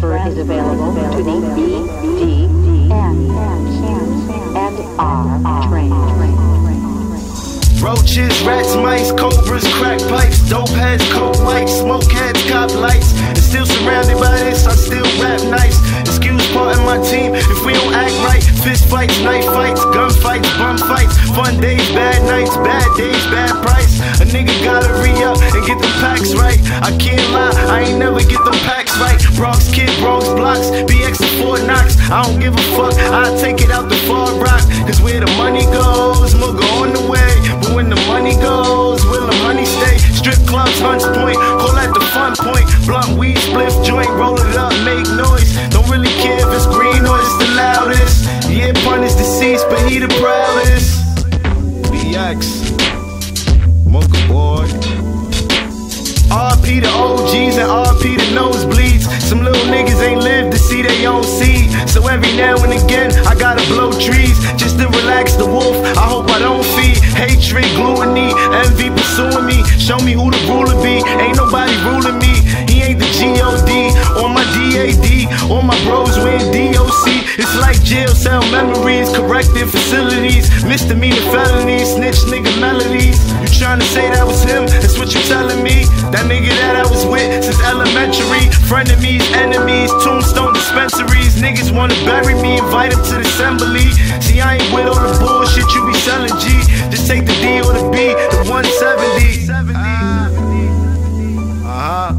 transfer is available to the B, D, N, and R train. Roaches, rats, mice, cobras, crack pipes, dope heads, coke lights, smoke heads, cop lights. And still surrounded by this, I still rap nice. Excuse part of my team if we don't act right. Fist fights, knife fights, gun fights, bum fights. Fun days, bad nights, bad days, bad price. A nigga gotta re-up and get the packs right. I can't lie, I ain't never get them packs right. Bronx kid, Bronx blocks, BX and Fort Knox. I don't give a fuck, I take it out the Far Rock. Cause where the money goes, Mugga on the way. But when the money goes, will the money stay? Strip clubs, Hunts Point, call that the fun point. Blunt weed, spliff joint, roll it up, make noise. Don't really care if it's green or it's the loudest. Yeah, pun is deceased, but he the proudest. BX, Mugga boy. RP the OGs and RP the nosebleeds. Some little niggas ain't lived to see their own seed. So every now and again, I gotta blow trees just to relax the wolf. I hope I don't feed hatred, gluttony, envy pursuing me. Show me who the ruler be. Ain't nobody ruling me. He ain't the G.O.D. or my D.A.D. or my bros wearing D.O.C. It's like jail cell memories, corrective facilities, misdemeanor felonies, snitch nigga melodies. You tryna say that was him? That's what you telling me? That nigga that I was with since elementary. Frenemies, enemies, tombstone dispensaries. Niggas wanna bury me, invite him to the assembly. See, I ain't with all the bullshit you be selling, G. Just take the D or the B, the 170. Uh-huh.